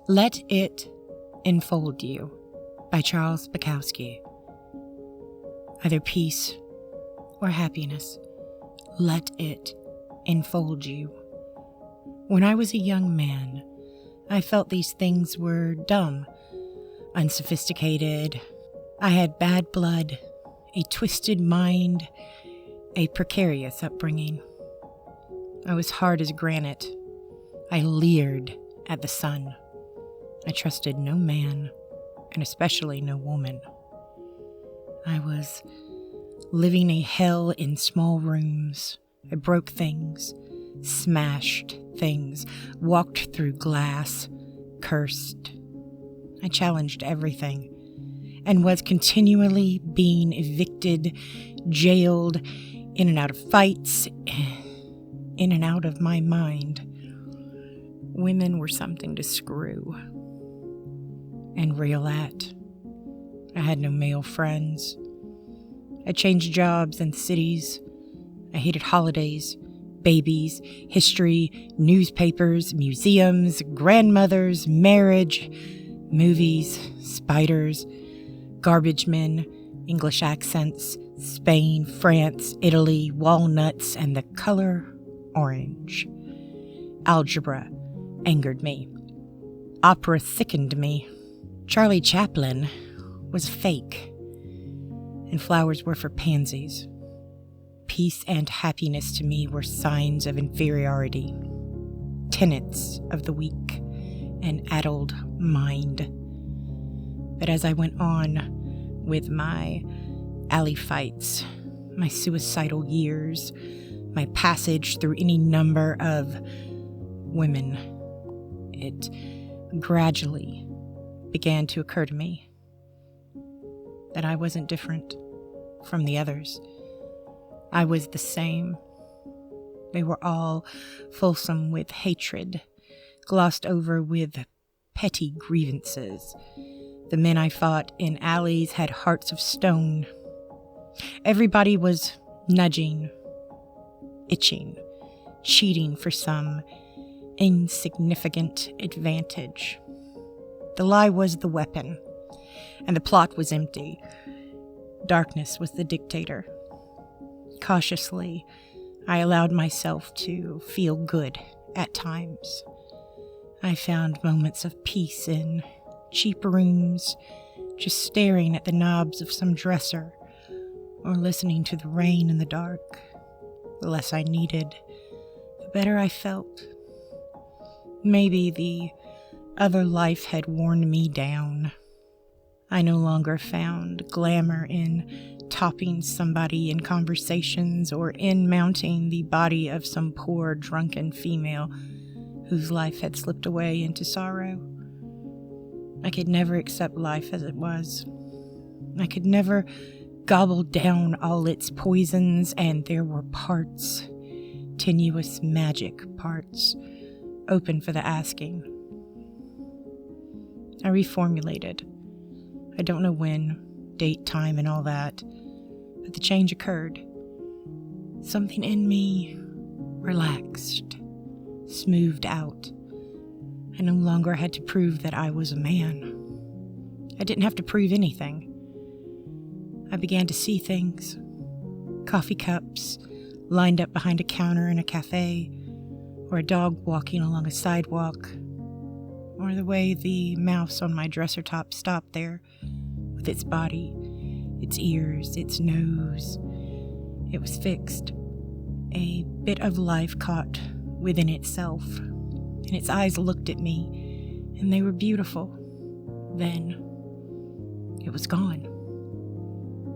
Let It Enfold You by Charles Bukowski. Either peace or happiness, let it enfold you. When I was a young man, I felt these things were dumb, unsophisticated. I had bad blood, a twisted mind, a precarious upbringing. I was hard as granite. I leered at the sun. I trusted no man, and especially no woman. I was living a hell in small rooms. I broke things, smashed things, walked through glass, cursed. I challenged everything, and was continually being evicted, jailed, in and out of fights, in and out of my mind. Women were something to screw and rail at. I had no male friends. I changed jobs and cities. I hated holidays, babies, history, newspapers, museums, grandmothers, marriage, movies, spiders, garbage men, English accents, Spain, France, Italy, walnuts, and the color orange. Algebra angered me. Opera sickened me. Charlie Chaplin was fake, and flowers were for pansies. Peace and happiness to me were signs of inferiority, tenets of the weak and addled mind. But as I went on with my alley fights, my suicidal years, my passage through any number of women, it gradually began to occur to me that I wasn't different from the others. I was the same. They were all fulsome with hatred, glossed over with petty grievances. The men I fought in alleys had hearts of stone. Everybody was nudging, itching, cheating for some insignificant advantage. The lie was the weapon, and the plot was empty. Darkness was the dictator. Cautiously, I allowed myself to feel good at times. I found moments of peace in cheap rooms, just staring at the knobs of some dresser, or listening to the rain in the dark. The less I needed, the better I felt. Maybe the other life had worn me down. I no longer found glamour in topping somebody in conversations or in mounting the body of some poor drunken female whose life had slipped away into sorrow. I could never accept life as it was. I could never gobble down all its poisons, and there were parts, tenuous magic parts, open for the asking. I reformulated. I don't know when, date, time, and all that, but the change occurred. Something in me relaxed, smoothed out. I no longer had to prove that I was a man. I didn't have to prove anything. I began to see things. Coffee cups lined up behind a counter in a cafe, or a dog walking along a sidewalk, or the way the mouse on my dresser top stopped there with its body, its ears, its nose. It was fixed. A bit of life caught within itself, and its eyes looked at me, and they were beautiful. Then it was gone.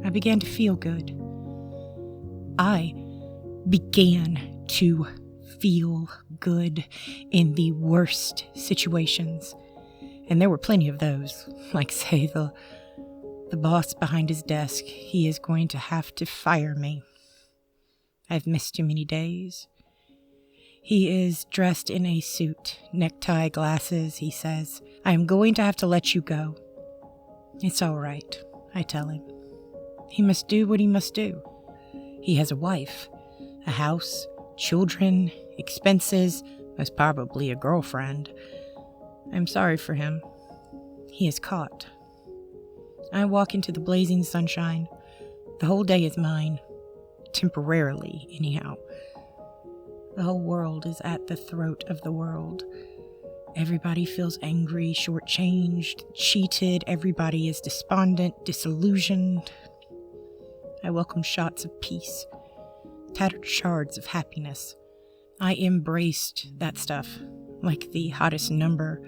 I began to feel good. I began to feel good in the worst situations. And there were plenty of those. Like, say, the boss behind his desk. He is going to have to fire me. I've missed too many days. He is dressed in a suit, necktie, glasses. He says, I am going to have to let you go. It's all right, I tell him. He must do what he must do. He has a wife, a house, children, expenses, most probably a girlfriend. I'm sorry for him. He is caught. I walk into the blazing sunshine. The whole day is mine. Temporarily, anyhow. The whole world is at the throat of the world. Everybody feels angry, shortchanged, cheated. Everybody is despondent, disillusioned. I welcome shots of peace, tattered shards of happiness. I embraced that stuff, like the hottest number.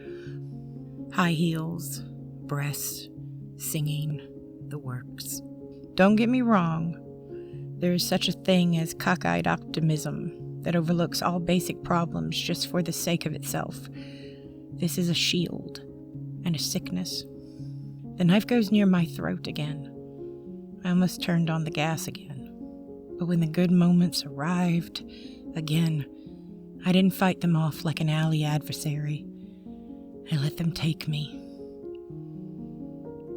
High heels, breasts, singing, the works. Don't get me wrong. There is such a thing as cockeyed optimism that overlooks all basic problems just for the sake of itself. This is a shield and a sickness. The knife goes near my throat again. I almost turned on the gas again. But when the good moments arrived, again, I didn't fight them off like an alley adversary. I let them take me.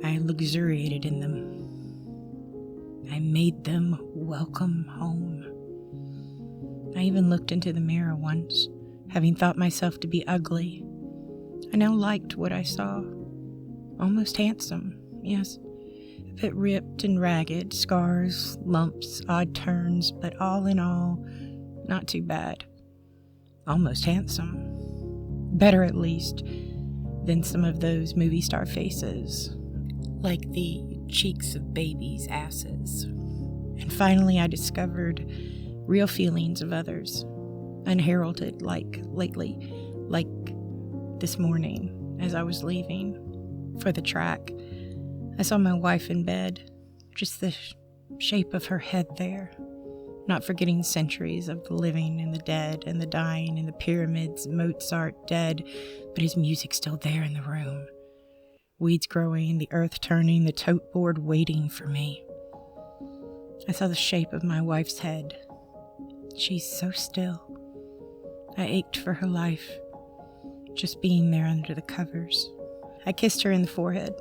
I luxuriated in them. I made them welcome home. I even looked into the mirror once, having thought myself to be ugly. I now liked what I saw. Almost handsome, yes. A bit ripped and ragged, scars, lumps, odd turns, but all in all, not too bad. Almost handsome. Better, at least, than some of those movie star faces, like the cheeks of babies' asses. And finally I discovered real feelings of others, unheralded like lately, like this morning as I was leaving for the track. I saw my wife in bed, just the shape of her head there, not forgetting centuries of the living and the dead and the dying and the pyramids, Mozart dead, but his music still there in the room. Weeds growing, the earth turning, the tote board waiting for me. I saw the shape of my wife's head. She's so still. I ached for her life, just being there under the covers. I kissed her in the forehead,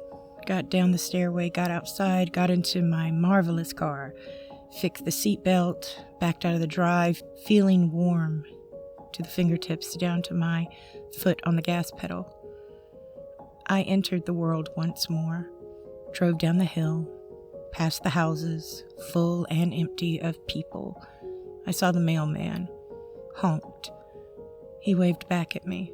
got down the stairway, got outside, got into my marvelous car, fixed the seatbelt, backed out of the drive, feeling warm to the fingertips down to my foot on the gas pedal. I entered the world once more, drove down the hill, past the houses, full and empty of people. I saw the mailman, honked. He waved back at me.